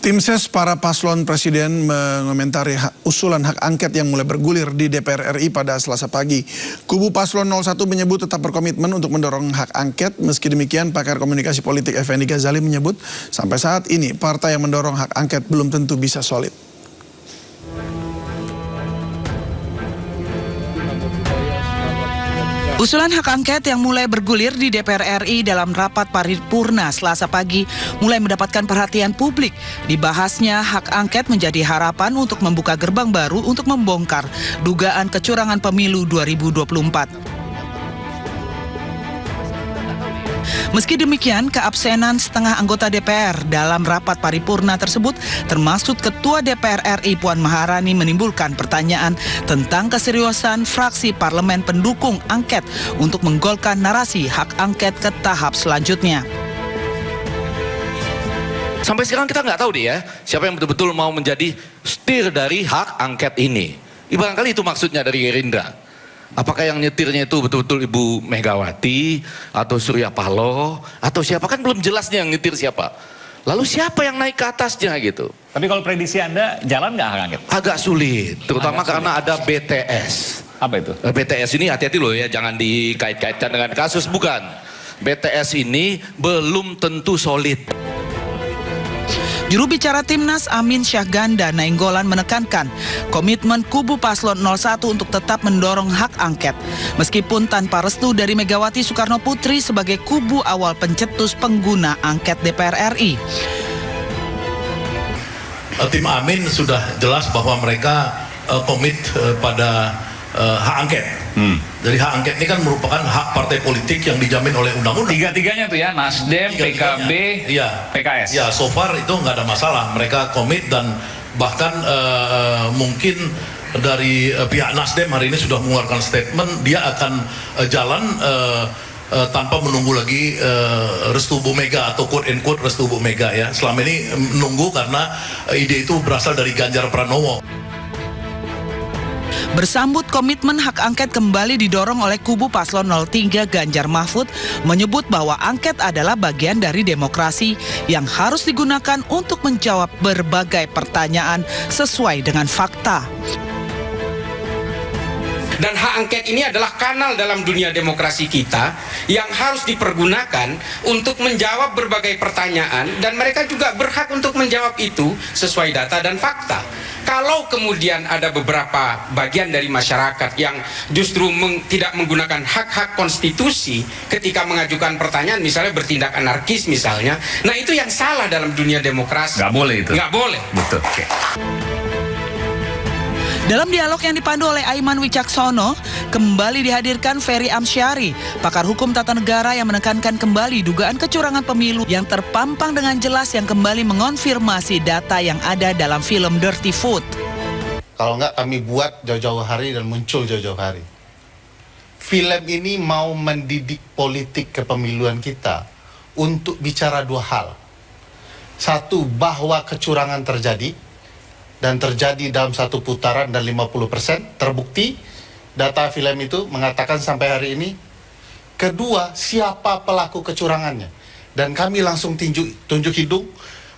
Tim ses para paslon presiden mengomentari usulan hak angket yang mulai bergulir di DPR RI pada Selasa pagi. Kubu paslon 01 menyebut tetap berkomitmen untuk mendorong hak angket. Meski demikian, pakar komunikasi politik Effendi Ghazali menyebut sampai saat ini partai yang mendorong hak angket belum tentu bisa solid. Usulan hak angket yang mulai bergulir di DPR RI dalam rapat paripurna Selasa pagi mulai mendapatkan perhatian publik. Dibahasnya hak angket menjadi harapan untuk membuka gerbang baru untuk membongkar dugaan kecurangan pemilu 2024. Meski demikian, keabsenan setengah anggota DPR dalam rapat paripurna tersebut, termasuk Ketua DPR RI Puan Maharani, menimbulkan pertanyaan tentang keseriusan fraksi parlemen pendukung angket untuk menggolkan narasi hak angket ke tahap selanjutnya. Sampai sekarang kita nggak tahu deh ya, siapa yang betul-betul mau menjadi setir dari hak angket ini. Barangkali itu maksudnya dari Gerindra. Apakah yang nyetirnya itu betul-betul Ibu Megawati atau Surya Paloh atau siapa, kan belum jelasnya yang nyetir siapa. Lalu siapa yang naik ke atasnya gitu. Tapi kalau prediksi Anda jalan nggak hak angket? Agak sulit, terutama karena ada BTS. Apa itu? BTS ini hati-hati loh ya, jangan dikait-kaitkan dengan kasus, bukan. BTS ini belum tentu solid. Juru bicara Timnas Amin Syahganda Nainggolan menekankan komitmen kubu paslon 01 untuk tetap mendorong hak angket. Meskipun tanpa restu dari Megawati Soekarno Putri sebagai kubu awal pencetus pengguna angket DPR RI. Tim Amin sudah jelas bahwa mereka komit pada hak angket. Jadi hak angket ini kan merupakan hak partai politik yang dijamin oleh undang-undang. Tiga-tiganya tuh ya, Nasdem, PKB, ya, PKS. Ya, so far itu nggak ada masalah. Mereka komit dan bahkan mungkin dari pihak Nasdem hari ini sudah mengeluarkan statement dia akan jalan tanpa menunggu lagi restu Bu Mega atau quote and quote restu Bu Mega ya. Selama ini menunggu karena ide itu berasal dari Ganjar Pranowo. Bersambut komitmen hak angket kembali didorong oleh kubu paslon 03 Ganjar Mahfud, menyebut bahwa angket adalah bagian dari demokrasi yang harus digunakan untuk menjawab berbagai pertanyaan sesuai dengan fakta. Dan hak angket ini adalah kanal dalam dunia demokrasi kita yang harus dipergunakan untuk menjawab berbagai pertanyaan, dan mereka juga berhak untuk menjawab itu sesuai data dan fakta. Kalau kemudian ada beberapa bagian dari masyarakat yang justru tidak menggunakan hak-hak konstitusi ketika mengajukan pertanyaan, misalnya bertindak anarkis misalnya, nah itu yang salah dalam dunia demokrasi. Nggak boleh itu. Nggak boleh. Betul. Okay. Dalam dialog yang dipandu oleh Aiman Wicaksono, kembali dihadirkan Ferry Amsyari, pakar hukum tata negara yang menekankan kembali dugaan kecurangan pemilu yang terpampang dengan jelas, yang kembali mengonfirmasi data yang ada dalam film Dirty Food. Kalau nggak kami buat jauh-jauh hari dan muncul jauh-jauh hari. Film ini mau mendidik politik kepemiluan kita untuk bicara dua hal. Satu, bahwa kecurangan terjadi. Dan terjadi dalam satu putaran dan 50% terbukti, data film itu mengatakan sampai hari ini. Kedua, siapa pelaku kecurangannya, dan kami langsung tunjuk hidung.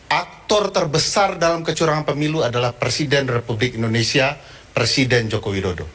Aktor terbesar dalam kecurangan pemilu adalah Presiden Republik Indonesia, Presiden Joko Widodo.